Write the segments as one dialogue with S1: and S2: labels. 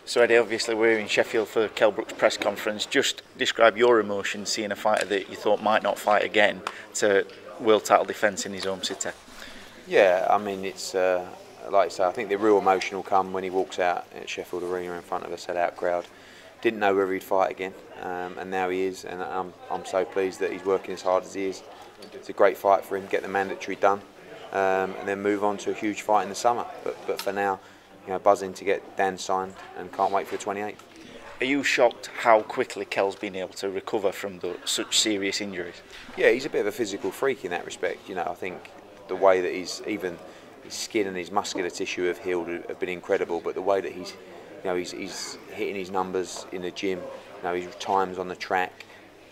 S1: So Eddie, obviously we're in Sheffield for Kell Brook's press conference. Just describe your emotions seeing a fighter that you thought might not fight again to world title defence in his home city.
S2: Yeah, I mean, it's like I say, I think the real emotion will come when he walks out at Sheffield Arena in front of a sellout crowd. Didn't know whether he'd fight again, and now he is, and I'm so pleased that he's working as hard as he is. It's a great fight for him, get the mandatory done, and then move on to a huge fight in the summer. But for now, buzzing to get Dan signed and can't wait for the 28th.
S1: Are you shocked how quickly Kell's been able to recover from such serious injuries?
S2: Yeah, he's a bit of a physical freak in that respect. I think the way that his skin and his muscular tissue have healed have been incredible. But the way that he's hitting his numbers in the gym, his times on the track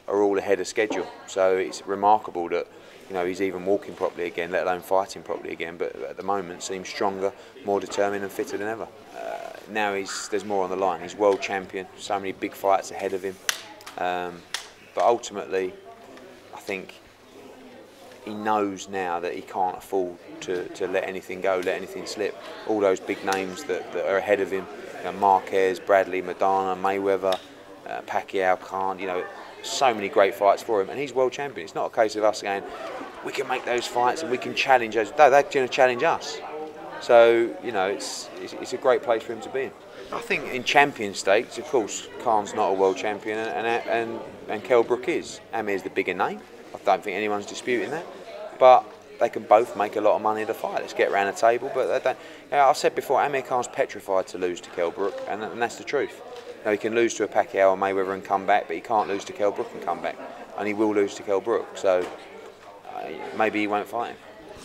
S2: are all ahead of schedule. So it's remarkable that he's even walking properly again, let alone fighting properly again. But at the moment, seems stronger, more determined, and fitter than ever. Now there's more on the line. He's world champion. So many big fights ahead of him. But ultimately, I think he knows now that he can't afford to let anything go, let anything slip. All those big names that are ahead of him, Marquez, Bradley, Madonna, Mayweather, Pacquiao, Khan, so many great fights for him, and he's world champion. It's not a case of us going, we can make those fights and we can challenge those. No, they're going to challenge us. So, it's a great place for him to be in. I think in champion stakes, of course, Khan's not a world champion and Kell Brook is. Amir's the bigger name. I don't think anyone's disputing that. But they can both make a lot of money to fight. Let's get around the table, but they don't. I've said before, Amir Khan's petrified to lose to Kell Brook, and that's the truth. He can lose to a Pacquiao or Mayweather and come back, but he can't lose to Kell Brook and come back. And he will lose to Kell Brook, so maybe he won't fight him.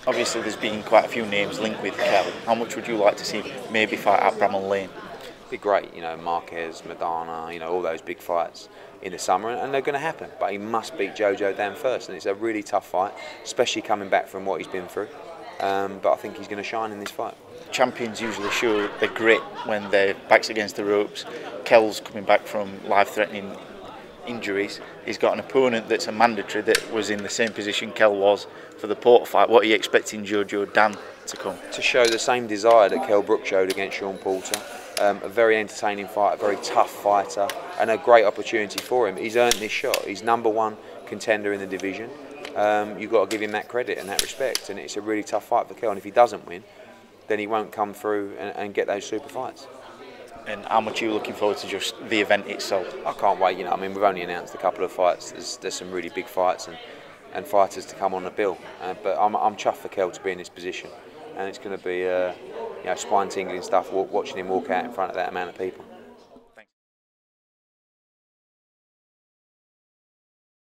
S1: Obviously there's been quite a few names linked with Kell. How much would you like to see maybe fight at Bramall Lane?
S2: It'd be great, Marquez, Madonna, all those big fights in the summer, and they're going to happen. But he must beat Jojo Dan first, and it's a really tough fight, especially coming back from what he's been through. But I think he's going to shine in this fight.
S1: Champions usually show their grit when their back's against the ropes. Kell's coming back from life-threatening injuries. He's got an opponent that's a mandatory that was in the same position Kell was for the Porter fight. What are you expecting Jojo Dan to come?
S2: To show the same desire that Kell Brook showed against Sean Porter. A very entertaining fight, a very tough fighter, and a great opportunity for him. He's earned this shot. He's #1 contender in the division. You've got to give him that credit and that respect, and it's a really tough fight for Kell. And if he doesn't win, then he won't come through and get those super fights.
S1: And how much are you looking forward to just the event itself?
S2: I can't wait. I mean, we've only announced a couple of fights. There's some really big fights and fighters to come on the bill. But I'm chuffed for Kell to be in this position, and it's going to be spine tingling stuff watching him walk out in front of that amount of people.